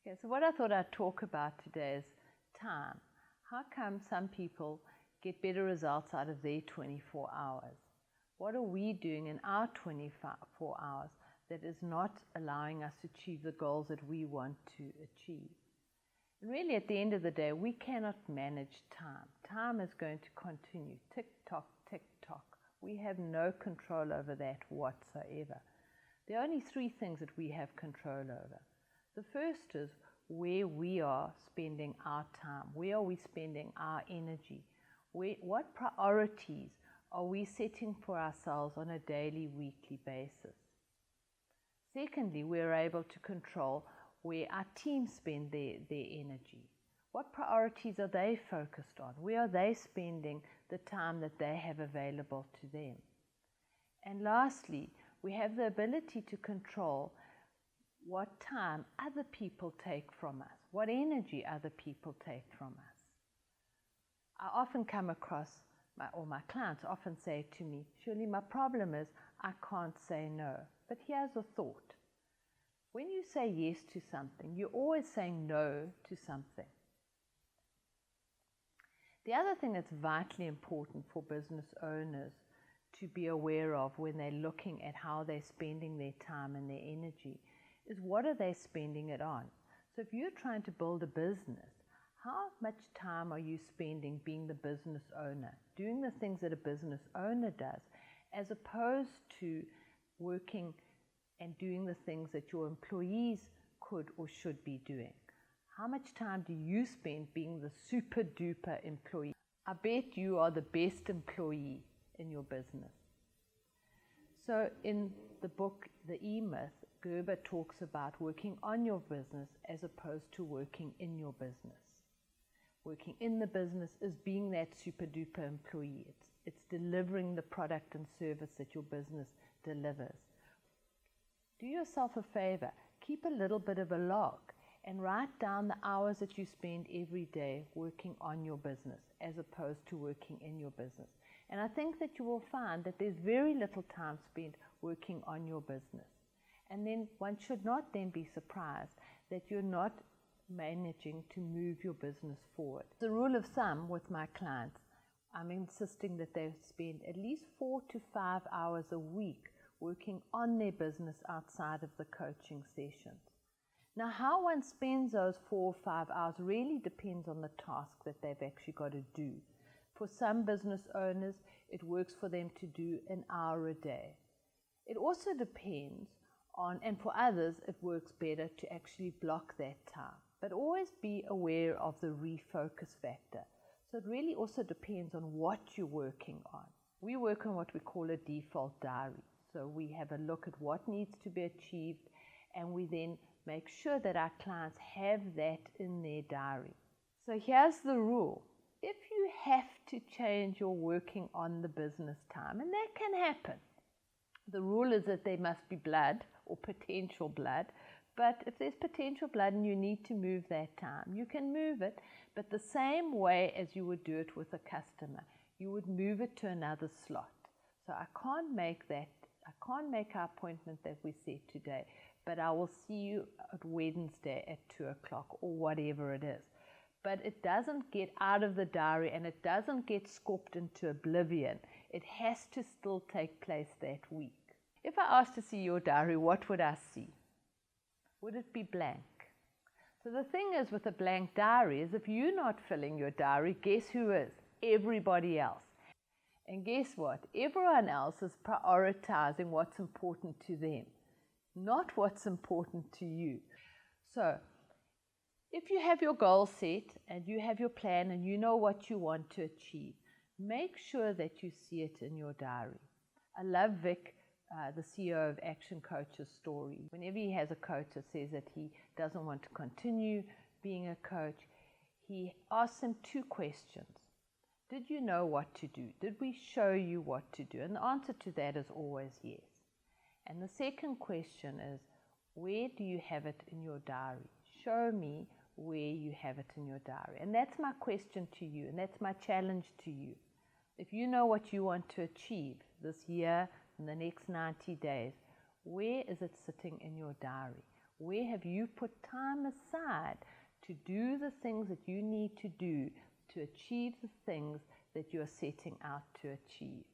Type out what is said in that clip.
Okay, so what I thought I'd talk about today is time. How come some people get better results out of their 24 hours? What are we doing in our 24 hours that is not allowing us to achieve the goals that we want to achieve? And really, at the end of the day, we cannot manage time. Time is going to continue. Tick-tock, tick-tock. We have no control over that whatsoever. There are only three things that we have control over. The first is where we are spending our time. Where are we spending our energy? What priorities are we setting for ourselves on a daily, weekly basis? Secondly, we're able to control where our team spend their energy. What priorities are they focused on? Where are they spending the time that they have available to them? And lastly, we have the ability to control what time other people take from us, what energy other people take from us. I often come across, my clients often say to me, "Shirley, my problem is I can't say no." But here's a thought. When you say yes to something, you're always saying no to something. The other thing that's vitally important for business owners to be aware of when they're looking at how they're spending their time and their energy is what are they spending it on. So if you're trying to build a business, how much time are you spending being the business owner, doing the things that a business owner does, as opposed to working and doing the things that your employees could or should be doing? How much time do you spend being the super duper employee? I bet you are the best employee in your business. So in the book, The E-Myth, Gerber talks about working on your business as opposed to working in your business. Working in the business is being that super duper employee. It's delivering the product and service that your business delivers. Do yourself a favor, keep a little bit of a log and write down the hours that you spend every day working on your business as opposed to working in your business. And I think that you will find that there's very little time spent working on your business. And then one should not then be surprised that you're not managing to move your business forward. The rule of thumb with my clients, I'm insisting that they spend at least 4 to 5 hours a week working on their business outside of the coaching sessions. Now, how one spends those 4 or 5 hours really depends on the task that they've actually got to do. For some business owners, it works for them to do an hour a day. It also depends on, and for others, it works better to actually block that time. But always be aware of the refocus factor. So it really also depends on what you're working on. We work on what we call a default diary. So we have a look at what needs to be achieved, and we then make sure that our clients have that in their diary. So here's the rule. If you have to change your working on the business time, and that can happen, the rule is that there must be blood or potential blood. But if there's potential blood and you need to move that time, you can move it, but the same way as you would do it with a customer. You would move it to another slot. So I can't make our appointment that we set today, but I will see you at Wednesday at 2 o'clock or whatever it is. But it doesn't get out of the diary and it doesn't get scooped into oblivion. It has to still take place that week. If I asked to see your diary, what would I see? Would it be blank? So the thing is with a blank diary is if you're not filling your diary, guess who is? Everybody else. And guess what? Everyone else is prioritizing what's important to them, not what's important to you. So if you have your goal set and you have your plan and you know what you want to achieve, make sure that you see it in your diary. I love Vic, the CEO of ActionCOACH's story. Whenever he has a coach that says that he doesn't want to continue being a coach, he asks him 2 questions. Did you know what to do? Did we show you what to do? And the answer to that is always yes. And the second question is, where do you have it in your diary? Show me where you have it in your diary. And that's my question to you, and that's my challenge to you. If you know what you want to achieve this year, in the next 90 days, where is it sitting in your diary? Where have you put time aside to do the things that you need to do to achieve the things that you're setting out to achieve?